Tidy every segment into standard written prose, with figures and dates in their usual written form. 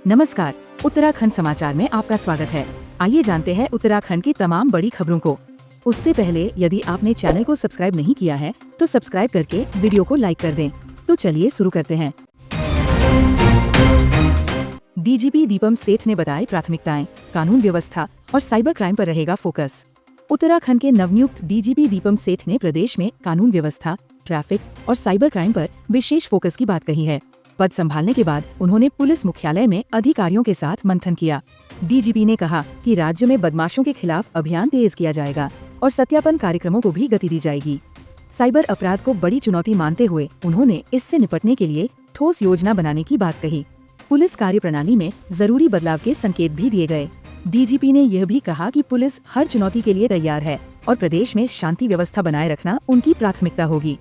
नमस्कार, उत्तराखंड समाचार में आपका स्वागत है। आइए जानते हैं उत्तराखंड की तमाम बड़ी खबरों को। उससे पहले यदि आपने चैनल को सब्सक्राइब नहीं किया है तो सब्सक्राइब करके वीडियो को लाइक कर दें। तो चलिए शुरू करते हैं। डीजीपी दीपम सेठ ने बताई प्राथमिकताएं, कानून व्यवस्था और साइबर क्राइम पर रहेगा फोकस। उत्तराखंड के नवनियुक्त डीजीपी दीपम सेठ ने प्रदेश में कानून व्यवस्था, ट्रैफिक और साइबर क्राइम पर विशेष फोकस की बात कही है। पद संभालने के बाद उन्होंने पुलिस मुख्यालय में अधिकारियों के साथ मंथन किया। डीजीपी ने कहा कि राज्य में बदमाशों के खिलाफ अभियान तेज किया जाएगा और सत्यापन कार्यक्रमों को भी गति दी जाएगी। साइबर अपराध को बड़ी चुनौती मानते हुए उन्होंने इससे निपटने के लिए ठोस योजना बनाने की बात कही। पुलिस कार्यप्रणाली में जरूरी बदलाव के संकेत भी दिए गए। डीजीपी ने यह भी कहा कि पुलिस हर चुनौती के लिए तैयार है और प्रदेश में शांति व्यवस्था बनाए रखना उनकी प्राथमिकता होगी।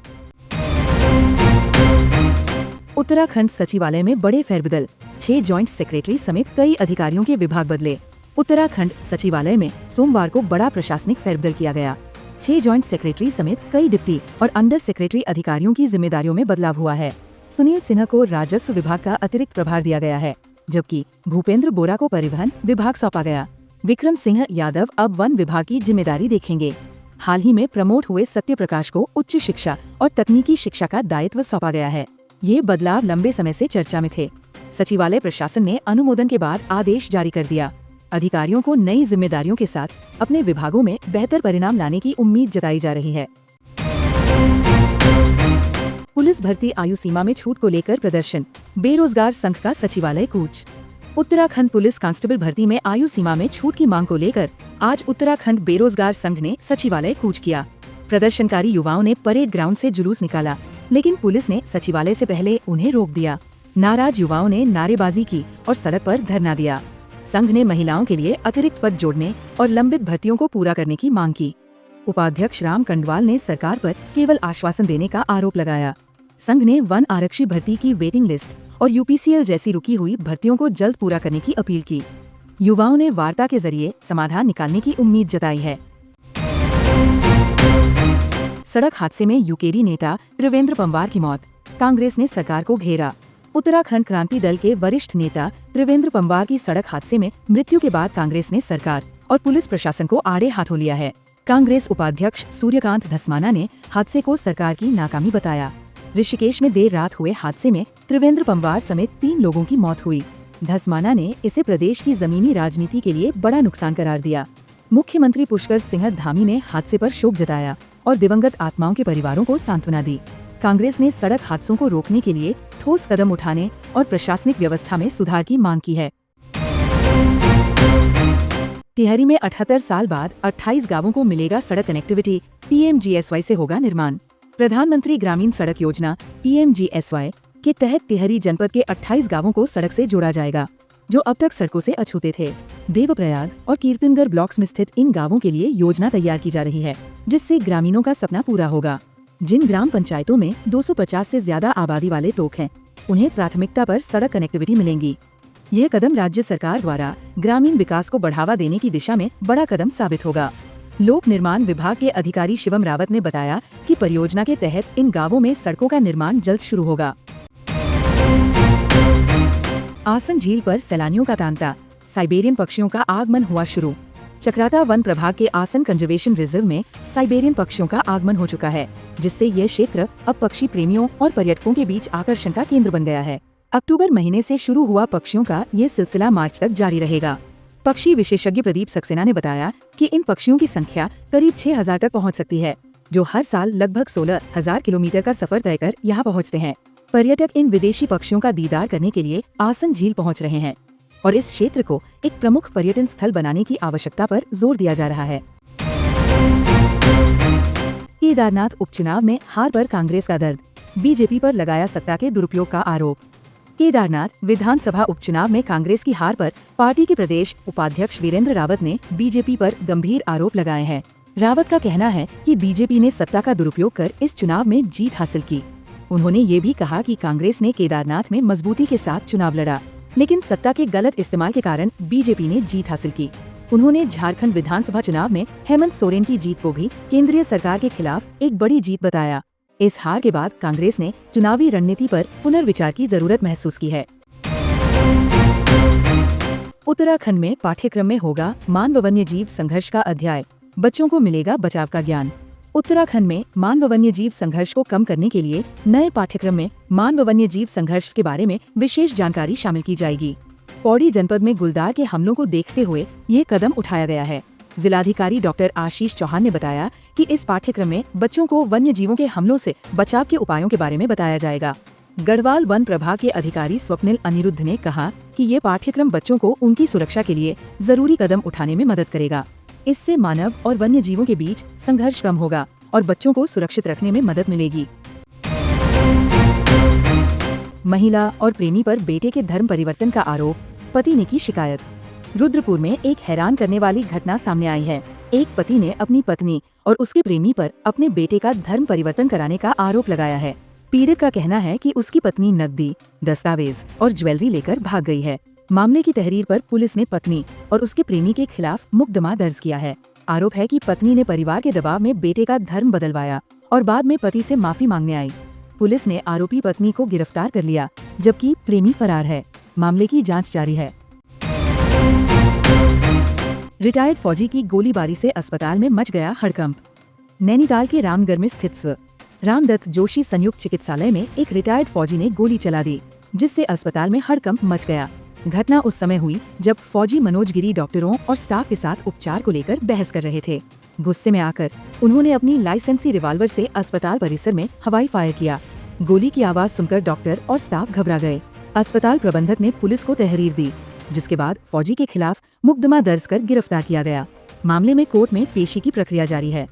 उत्तराखंड सचिवालय में बड़े फेरबदल, 6 जॉइंट सेक्रेटरी समेत कई अधिकारियों के विभाग बदले। उत्तराखंड सचिवालय में सोमवार को बड़ा प्रशासनिक फेरबदल किया गया। 6 जॉइंट सेक्रेटरी समेत कई डिप्टी और अंडर सेक्रेटरी अधिकारियों की जिम्मेदारियों में बदलाव हुआ है। सुनील सिन्हा को राजस्व विभाग का अतिरिक्त प्रभार दिया गया है, जबकि भूपेंद्र बोरा को परिवहन विभाग सौंपा गया। विक्रम सिंह यादव अब वन विभाग की जिम्मेदारी देखेंगे। हाल ही में प्रमोट हुए सत्य प्रकाश को उच्च शिक्षा और तकनीकी शिक्षा का दायित्व सौंपा गया है। ये बदलाव लंबे समय से चर्चा में थे। सचिवालय प्रशासन ने अनुमोदन के बाद आदेश जारी कर दिया। अधिकारियों को नई जिम्मेदारियों के साथ अपने विभागों में बेहतर परिणाम लाने की उम्मीद जताई जा रही है। पुलिस भर्ती आयु सीमा में छूट को लेकर प्रदर्शन, बेरोजगार संघ का सचिवालय कूच। उत्तराखंड पुलिस कांस्टेबल भर्ती में आयु सीमा में छूट की मांग को लेकर आज उत्तराखंड बेरोजगार संघ ने सचिवालय कूच किया। प्रदर्शनकारी युवाओं ने परेड ग्राउंड से जुलूस निकाला, लेकिन पुलिस ने सचिवालय से पहले उन्हें रोक दिया। नाराज युवाओं ने नारेबाजी की और सड़क पर धरना दिया। संघ ने महिलाओं के लिए अतिरिक्त पद जोड़ने और लंबित भर्तियों को पूरा करने की मांग की। उपाध्यक्ष राम कंडवाल ने सरकार पर केवल आश्वासन देने का आरोप लगाया। संघ ने वन आरक्षी भर्ती की वेटिंग लिस्ट और यूपीसीएल जैसी रुकी हुई भर्तियों को जल्द पूरा करने की अपील की। युवाओं ने वार्ता के जरिए समाधान निकालने की उम्मीद जताई है। सड़क हादसे में यूकेरी नेता त्रिवेंद्र पंवार की मौत, कांग्रेस ने सरकार को घेरा। उत्तराखंड क्रांति दल के वरिष्ठ नेता त्रिवेंद्र पंवार की सड़क हादसे में मृत्यु के बाद कांग्रेस ने सरकार और पुलिस प्रशासन को आड़े हाथों लिया है। कांग्रेस उपाध्यक्ष सूर्यकांत धस्माना ने हादसे को सरकार की नाकामी बताया। ऋषिकेश में देर रात हुए हादसे में त्रिवेंद्र पंवार समेत 3 लोगों की मौत हुई। धस्माना ने इसे प्रदेश की जमीनी राजनीति के लिए बड़ा नुकसान करार दिया। मुख्यमंत्री पुष्कर सिंह धामी ने हादसे पर शोक जताया और दिवंगत आत्माओं के परिवारों को सांत्वना दी। कांग्रेस ने सड़क हादसों को रोकने के लिए ठोस कदम उठाने और प्रशासनिक व्यवस्था में सुधार की मांग की है। टिहरी में 78 साल बाद 28 गांवों को मिलेगा सड़क कनेक्टिविटी, पीएमजीएसवाई से होगा निर्माण। प्रधानमंत्री ग्रामीण सड़क योजना पीएमजीएसवाई के तहत टिहरी जनपद के 28 गांवों को सड़क से जोड़ा जाएगा, जो अब तक सड़कों से अछूते थे। देवप्रयाग और कीर्तनगढ़ ब्लॉक्स में स्थित इन गांवों के लिए योजना तैयार की जा रही है, जिससे ग्रामीणों का सपना पूरा होगा। जिन ग्राम पंचायतों में 250 से ज्यादा आबादी वाले तोक हैं, उन्हें प्राथमिकता पर सड़क कनेक्टिविटी मिलेंगी। यह कदम राज्य सरकार द्वारा ग्रामीण विकास को बढ़ावा देने की दिशा में बड़ा कदम साबित होगा। लोक निर्माण विभाग के अधिकारी शिवम रावत ने बताया कि परियोजना के तहत इन गाँवों में सड़कों का निर्माण जल्द शुरू होगा। आसन झील पर सैलानियों का तांता, साइबेरियन पक्षियों का आगमन हुआ शुरू। चक्राता वन प्रभाग के आसन कंजर्वेशन रिजर्व में साइबेरियन पक्षियों का आगमन हो चुका है, जिससे ये क्षेत्र अब पक्षी प्रेमियों और पर्यटकों के बीच आकर्षण का केंद्र बन गया है। अक्टूबर महीने से शुरू हुआ पक्षियों का ये सिलसिला मार्च तक जारी रहेगा। पक्षी विशेषज्ञ प्रदीप सक्सेना ने बताया कि इन पक्षियों की संख्या करीब 6000 तक पहुँच सकती है, जो हर साल लगभग 16,000 किलोमीटर का सफर तय कर यहाँ पहुँचते हैं। पर्यटक इन विदेशी पक्षियों का दीदार करने के लिए आसन झील पहुंच रहे हैं और इस क्षेत्र को एक प्रमुख पर्यटन स्थल बनाने की आवश्यकता पर जोर दिया जा रहा है। केदारनाथ उपचुनाव में हार पर कांग्रेस का दर्द, बीजेपी पर लगाया सत्ता के दुरुपयोग का आरोप। केदारनाथ विधानसभा उपचुनाव में कांग्रेस की हार पर पार्टी के प्रदेश उपाध्यक्ष वीरेंद्र रावत ने बीजेपी पर गंभीर आरोप लगाए हैं। रावत का कहना है कि बीजेपी ने सत्ता का दुरुपयोग कर इस चुनाव में जीत हासिल की। उन्होंने ये भी कहा कि कांग्रेस ने केदारनाथ में मजबूती के साथ चुनाव लड़ा, लेकिन सत्ता के गलत इस्तेमाल के कारण बीजेपी ने जीत हासिल की। उन्होंने झारखंड विधानसभा चुनाव में हेमंत सोरेन की जीत को भी केंद्रीय सरकार के खिलाफ एक बड़ी जीत बताया। इस हार के बाद कांग्रेस ने चुनावी रणनीति पर पुनर्विचार की जरूरत महसूस की है। उत्तराखंड में पाठ्यक्रम में होगा मानव वन्य जीव संघर्ष का अध्याय, बच्चों को मिलेगा बचाव का ज्ञान। उत्तराखंड में मानव वन्य जीव संघर्ष को कम करने के लिए नए पाठ्यक्रम में मानव वन्य जीव संघर्ष के बारे में विशेष जानकारी शामिल की जाएगी। पौड़ी जनपद में गुलदार के हमलों को देखते हुए ये कदम उठाया गया है। जिलाधिकारी डॉक्टर आशीष चौहान ने बताया कि इस पाठ्यक्रम में बच्चों को वन्य जीवों के हमलों से बचाव के उपायों के बारे में बताया जाएगा। गढ़वाल वन प्रभाग के अधिकारी स्वप्निल अनिरुद्ध ने कहा कि ये पाठ्यक्रम बच्चों को उनकी सुरक्षा के लिए जरूरी कदम उठाने में मदद करेगा। इससे मानव और वन्य जीवों के बीच संघर्ष कम होगा और बच्चों को सुरक्षित रखने में मदद मिलेगी। महिला और प्रेमी पर बेटे के धर्म परिवर्तन का आरोप, पति ने की शिकायत। रुद्रपुर में एक हैरान करने वाली घटना सामने आई है। एक पति ने अपनी पत्नी और उसके प्रेमी पर अपने बेटे का धर्म परिवर्तन कराने का आरोप लगाया है। पीड़ित का कहना है कि उसकी पत्नी नकदी, दस्तावेज और ज्वेलरी लेकर भाग गई है। मामले की तहरीर पर पुलिस ने पत्नी और उसके प्रेमी के खिलाफ मुकदमा दर्ज किया है। आरोप है कि पत्नी ने परिवार के दबाव में बेटे का धर्म बदलवाया और बाद में पति से माफी मांगने आई। पुलिस ने आरोपी पत्नी को गिरफ्तार कर लिया, जबकि प्रेमी फरार है। मामले की जांच जारी है। रिटायर्ड फौजी की गोलीबारी से अस्पताल में मच गया हड़कंप। नैनीताल के रामगढ़ में स्थित स्व रामदत्त जोशी संयुक्त चिकित्सालय में एक रिटायर्ड फौजी ने गोली चला दी, जिससे अस्पताल में हड़कंप मच गया। घटना उस समय हुई जब फौजी मनोज गिरी डॉक्टरों और स्टाफ के साथ उपचार को लेकर बहस कर रहे थे। गुस्से में आकर उन्होंने अपनी लाइसेंसी रिवॉल्वर से अस्पताल परिसर में हवाई फायर किया। गोली की आवाज सुनकर डॉक्टर और स्टाफ घबरा गए। अस्पताल प्रबंधक ने पुलिस को तहरीर दी, जिसके बाद फौजी के खिलाफ मुकदमा दर्ज कर गिरफ्तार किया गया। मामले में कोर्ट में पेशी की प्रक्रिया जारी है।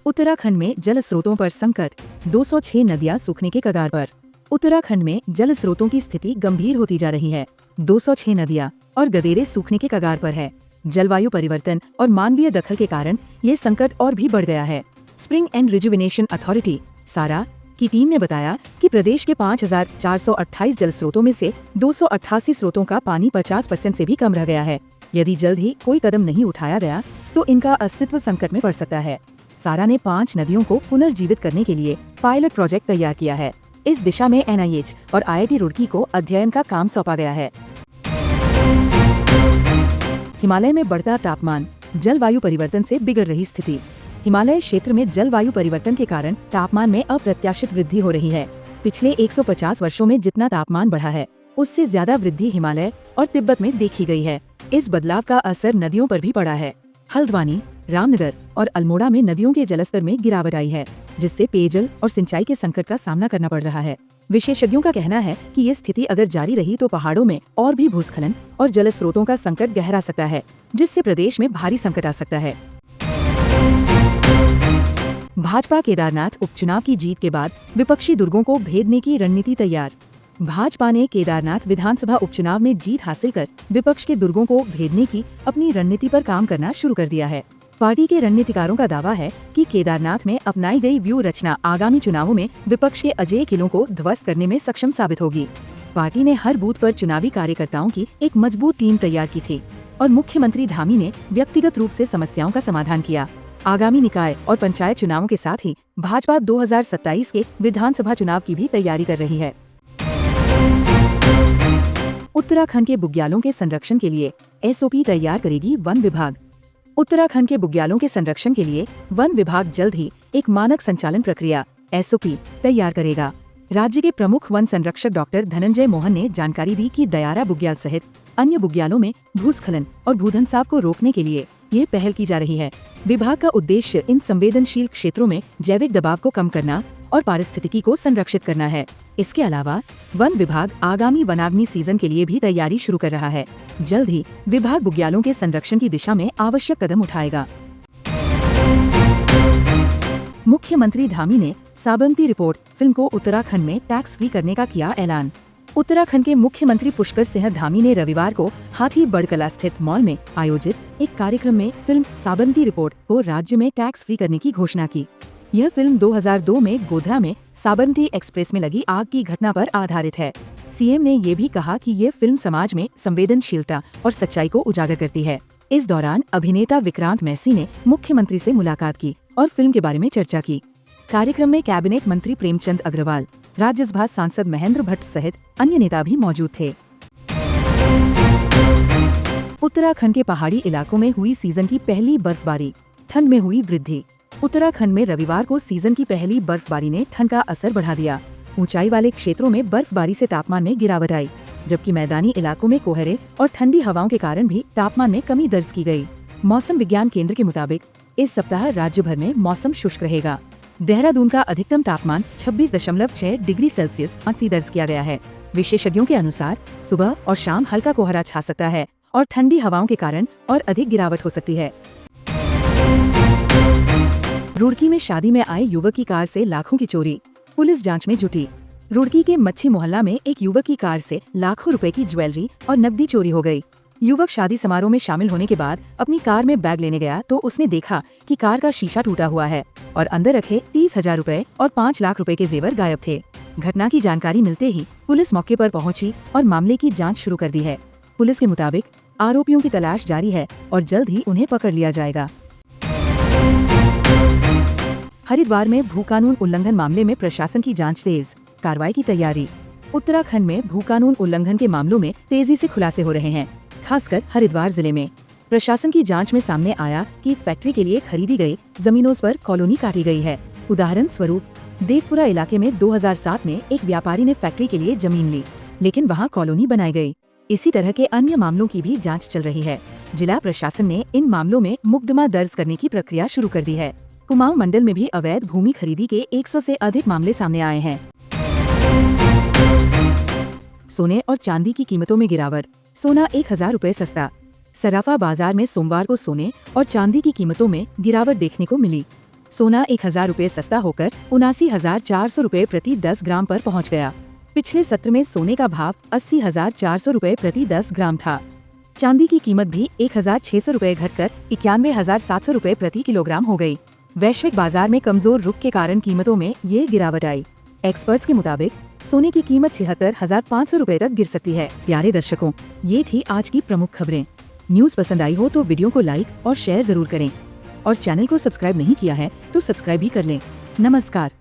उत्तराखंड में जल स्रोतों पर संकट, 206 नदियां सूखने के कगार पर। उत्तराखंड में जल स्रोतों की स्थिति गंभीर होती जा रही है। 206 नदियां और गदेरे सूखने के कगार पर है। जलवायु परिवर्तन और मानवीय दखल के कारण ये संकट और भी बढ़ गया है। स्प्रिंग एंड रिजुविनेशन अथॉरिटी सारा की टीम ने बताया कि प्रदेश के 5,428 जल स्रोतों में से 288 स्रोतों का पानी 50% से भी कम रह गया है। यदि जल्द ही कोई कदम नहीं उठाया गया तो इनका अस्तित्व संकट में पड़ सकता है। सारा ने 5 नदियों को पुनर्जीवित करने के लिए पायलट प्रोजेक्ट तैयार किया है। इस दिशा में NIH और IIT रुड़की को अध्ययन का काम सौंपा गया है। हिमालय में बढ़ता तापमान, जलवायु परिवर्तन से बिगड़ रही स्थिति। हिमालय क्षेत्र में जलवायु परिवर्तन के कारण तापमान में अप्रत्याशित वृद्धि हो रही है। पिछले 150 वर्षों में जितना तापमान बढ़ा है, उससे ज्यादा वृद्धि हिमालय और तिब्बत में देखी गई है। इस बदलाव का असर नदियों पर भी पड़ा है। हल्द्वानी, रामनगर और अल्मोड़ा में नदियों के जलस्तर में गिरावट आई है, जिससे पेयजल और सिंचाई के संकट का सामना करना पड़ रहा है। विशेषज्ञों का कहना है कि ये स्थिति अगर जारी रही तो पहाड़ों में और भी भूस्खलन और जल स्रोतों का संकट गहरा सकता है, जिससे प्रदेश में भारी संकट आ सकता है। भाजपा केदारनाथ उपचुनाव की जीत के बाद विपक्षी दुर्गों को भेदने की रणनीति तैयार। भाजपा ने केदारनाथ विधानसभा उपचुनाव में जीत हासिल कर विपक्ष के दुर्गों को भेदने की अपनी रणनीति पर काम करना शुरू कर दिया है। पार्टी के रणनीतिकारों का दावा है कि केदारनाथ में अपनाई गई व्यू रचना आगामी चुनावों में विपक्ष के अजेय किलों को ध्वस्त करने में सक्षम साबित होगी। पार्टी ने हर बूथ पर चुनावी कार्यकर्ताओं की एक मजबूत टीम तैयार की थी और मुख्यमंत्री धामी ने व्यक्तिगत रूप से समस्याओं का समाधान किया। आगामी निकाय और पंचायत चुनावों के साथ ही भाजपा 2027 के विधानसभा चुनाव की भी तैयारी कर रही है। उत्तराखंड के बुग्यालों के संरक्षण के लिए SOP तैयार करेगी वन विभाग। उत्तराखंड के बुग्यालों के संरक्षण के लिए वन विभाग जल्द ही एक मानक संचालन प्रक्रिया SOP तैयार करेगा। राज्य के प्रमुख वन संरक्षक डॉक्टर धनंजय मोहन ने जानकारी दी कि दयारा बुग्याल सहित अन्य बुग्यालों में भूस्खलन और भूधंसाव को रोकने के लिए ये पहल की जा रही है। विभाग का उद्देश्य इन संवेदनशील क्षेत्रों में जैविक दबाव को कम करना और पारिस्थितिकी को संरक्षित करना है। इसके अलावा वन विभाग आगामी वनाग्नि सीजन के लिए भी तैयारी शुरू कर रहा है। जल्द ही विभाग बुग्यालों के संरक्षण की दिशा में आवश्यक कदम उठाएगा। मुख्यमंत्री धामी ने साबरमती रिपोर्ट फिल्म को उत्तराखंड में टैक्स फ्री करने का किया ऐलान। उत्तराखंड के मुख्यमंत्री पुष्कर सिंह धामी ने रविवार को हाथी बड़कला स्थित मॉल में आयोजित एक कार्यक्रम में फिल्म साबरमती रिपोर्ट को राज्य में टैक्स फ्री करने की घोषणा की। यह फिल्म 2002 में गोधरा में साबरमती एक्सप्रेस में लगी आग की घटना पर आधारित है। सीएम ने ये भी कहा कि ये फिल्म समाज में संवेदनशीलता और सच्चाई को उजागर करती है। इस दौरान अभिनेता विक्रांत मैसी ने मुख्यमंत्री से मुलाकात की और फिल्म के बारे में चर्चा की। कार्यक्रम में कैबिनेट मंत्री प्रेमचंद अग्रवाल, राज्यसभा सांसद महेंद्र भट्ट सहित अन्य नेता भी मौजूद थे। उत्तराखंड के पहाड़ी इलाकों में हुई सीजन की पहली बर्फबारी, ठंड में हुई वृद्धि। उत्तराखंड में रविवार को सीजन की पहली बर्फबारी ने ठंड का असर बढ़ा दिया। ऊंचाई वाले क्षेत्रों में बर्फबारी से तापमान में गिरावट आई, जबकि मैदानी इलाकों में कोहरे और ठंडी हवाओं के कारण भी तापमान में कमी दर्ज की गई। मौसम विज्ञान केंद्र के मुताबिक इस सप्ताह राज्य भर में मौसम शुष्क रहेगा। देहरादून का अधिकतम तापमान 26.6 डिग्री सेल्सियस दर्ज किया गया है। विशेषज्ञों के अनुसार सुबह और शाम हल्का कोहरा छा सकता है और ठंडी हवाओं के कारण और अधिक गिरावट हो सकती है। रुड़की में शादी में आए युवक की कार से लाखों की चोरी, पुलिस जांच में जुटी। रुड़की के मच्छी मोहल्ला में एक युवक की कार से लाखों रुपए की ज्वेलरी और नकदी चोरी हो गई। युवक शादी समारोह में शामिल होने के बाद अपनी कार में बैग लेने गया तो उसने देखा कि कार का शीशा टूटा हुआ है और अंदर रखे 30,000 रुपए और 5 लाख रुपए के जेवर गायब थे। घटना की जानकारी मिलते ही पुलिस मौके पर पहुंची और मामले की जांच शुरू कर दी है। पुलिस के मुताबिक आरोपियों की तलाश जारी है और जल्द ही उन्हें पकड़ लिया जाएगा। हरिद्वार में भू कानून उल्लंघन मामले में प्रशासन की जांच तेज, कार्रवाई की तैयारी। उत्तराखंड में भू कानून उल्लंघन के मामलों में तेजी से खुलासे हो रहे हैं, खासकर हरिद्वार जिले में। प्रशासन की जांच में सामने आया कि फैक्ट्री के लिए खरीदी गई जमीनों पर कॉलोनी काटी गई है। उदाहरण स्वरूप देवपुरा इलाके में 2007 में एक व्यापारी ने फैक्ट्री के लिए जमीन ली, लेकिन वहां कॉलोनी बनाई गई। इसी तरह के अन्य मामलों की भी जांच चल रही है। जिला प्रशासन ने इन मामलों में मुकदमा दर्ज करने की प्रक्रिया शुरू कर दी है। कुमाऊं मंडल में भी अवैध भूमि खरीदी के 100 से अधिक मामले सामने आए हैं। सोने और चांदी की कीमतों में गिरावट, सोना 1,000 रुपए सस्ता। सराफा बाजार में सोमवार को सोने और चांदी की कीमतों में गिरावट देखने को मिली। सोना 1,000 रुपए सस्ता होकर 79,400 रुपए प्रति 10 ग्राम पर पहुंच गया। पिछले सत्र में सोने का भाव 80,400 रुपए प्रति 10 ग्राम था। चांदी की कीमत भी 1,600 रुपए घटकर 91,700 रुपए प्रति किलोग्राम हो गई। वैश्विक बाजार में कमजोर रुख के कारण कीमतों में ये गिरावट आई। एक्सपर्ट्स के मुताबिक सोने की कीमत 76,500 रुपए तक गिर सकती है। प्यारे दर्शकों, ये थी आज की प्रमुख खबरें। न्यूज़ पसंद आई हो तो वीडियो को लाइक और शेयर जरूर करें और चैनल को सब्सक्राइब नहीं किया है तो सब्सक्राइब भी कर लें। नमस्कार।